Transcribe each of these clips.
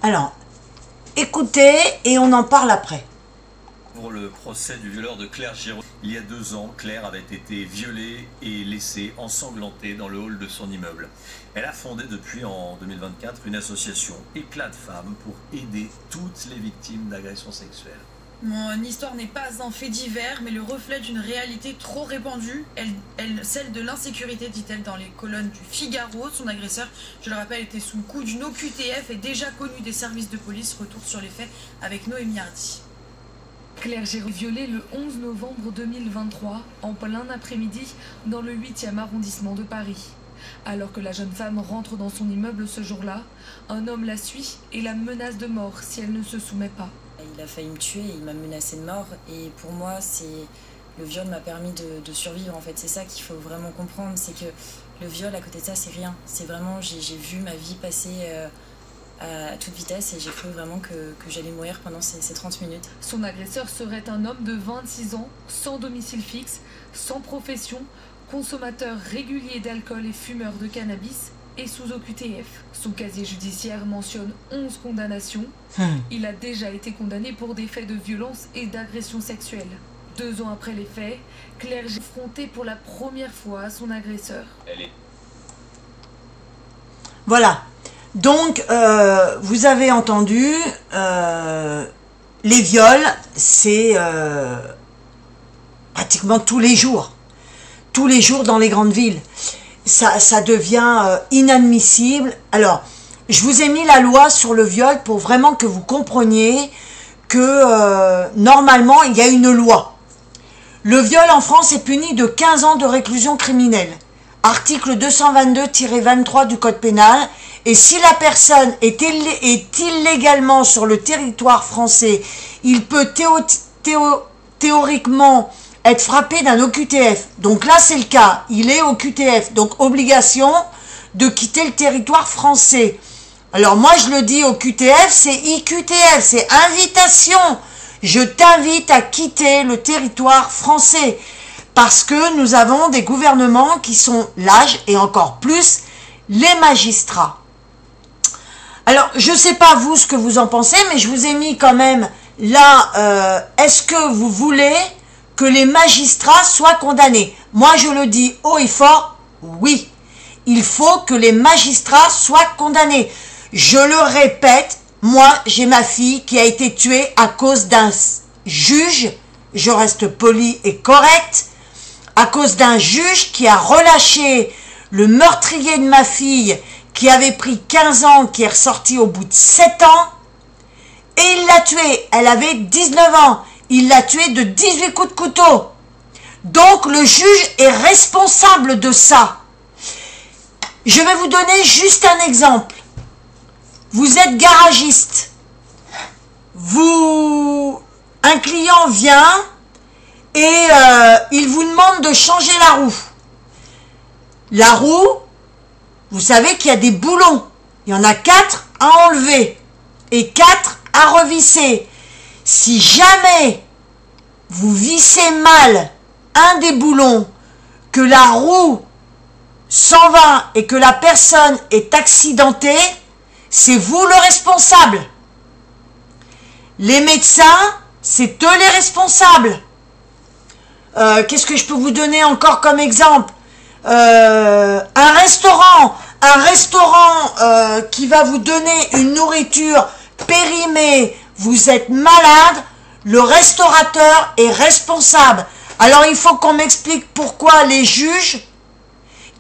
Alors, écoutez et on en parle après. Pour le procès du violeur de Claire Giraud, il y a 2 ans, Claire avait été violée et laissée ensanglantée dans le hall de son immeuble. Elle a fondé depuis en 2024 une association Éclat de femmes pour aider toutes les victimes d'agressions sexuelles. Mon histoire n'est pas un fait divers, mais le reflet d'une réalité trop répandue, celle de l'insécurité, dit-elle dans les colonnes du Figaro. Son agresseur, je le rappelle, était sous le coup d'une OQTF et déjà connu des services de police. Retour sur les faits avec Noémie Hardy. Claire Giraud violée le 11 novembre 2023, en plein après-midi, dans le 8e arrondissement de Paris. Alors que la jeune femme rentre dans son immeuble ce jour-là, un homme la suit et la menace de mort si elle ne se soumet pas. Il a failli me tuer, il m'a menacé de mort et pour moi, le viol m'a permis de survivre en fait. C'est ça qu'il faut vraiment comprendre, c'est que le viol à côté de ça, c'est rien. C'est vraiment, j'ai vu ma vie passer à toute vitesse et j'ai cru vraiment que j'allais mourir pendant ces 30 minutes. Son agresseur serait un homme de 26 ans, sans domicile fixe, sans profession, consommateur régulier d'alcool et fumeur de cannabis et sous OQTF. Son casier judiciaire mentionne 11 condamnations. Il a déjà été condamné pour des faits de violence et d'agression sexuelle. 2 ans après les faits, Claire est confrontée pour la première fois à son agresseur. Voilà. Donc, vous avez entendu, les viols, c'est pratiquement tous les jours. Tous les jours dans les grandes villes. Ça devient inadmissible. Alors, je vous ai mis la loi sur le viol pour vraiment que vous compreniez que normalement, il y a une loi. Le viol en France est puni de 15 ans de réclusion criminelle. Article 222-23 du Code pénal. Et si la personne est illégalement sur le territoire français, il peut théoriquement être frappé d'un OQTF. Donc là, c'est le cas. Il est OQTF. Donc, obligation de quitter le territoire français. Alors, moi, je le dis OQTF, c'est IQTF. C'est invitation. Je t'invite à quitter le territoire français. Parce que nous avons des gouvernements qui sont lâches et encore plus les magistrats. Alors, je ne sais pas vous ce que vous en pensez, mais je vous ai mis quand même là, est-ce que vous voulez que les magistrats soient condamnés? Moi, je le dis haut et fort, oui. Il faut que les magistrats soient condamnés. Je le répète, moi, j'ai ma fille qui a été tuée à cause d'un juge, je reste poli et correct, à cause d'un juge qui a relâché le meurtrier de ma fille qui avait pris 15 ans, qui est ressorti au bout de 7 ans, et il l'a tuée. Elle avait 19 ans. Il l'a tuée de 18 coups de couteau. Donc, le juge est responsable de ça. Je vais vous donner juste un exemple. Vous êtes garagiste. Un client vient et il vous demande de changer la roue. La roue, vous savez qu'il y a des boulons. Il y en a 4 à enlever et 4 à revisser. Si jamais vous vissez mal un des boulons, que la roue s'en va et que la personne est accidentée, c'est vous le responsable. Les médecins, c'est eux les responsables. Qu'est-ce que je peux vous donner encore comme exemple? Un restaurant qui va vous donner une nourriture périmée, vous êtes malade, le restaurateur est responsable. Alors il faut qu'on m'explique pourquoi les juges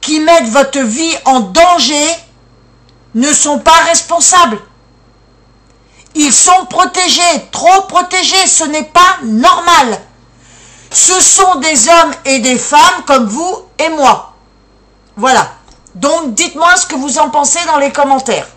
qui mettent votre vie en danger ne sont pas responsables. Ils sont protégés, trop protégés, ce n'est pas normal. Ce sont des hommes et des femmes comme vous et moi. Voilà. Donc dites-moi ce que vous en pensez dans les commentaires.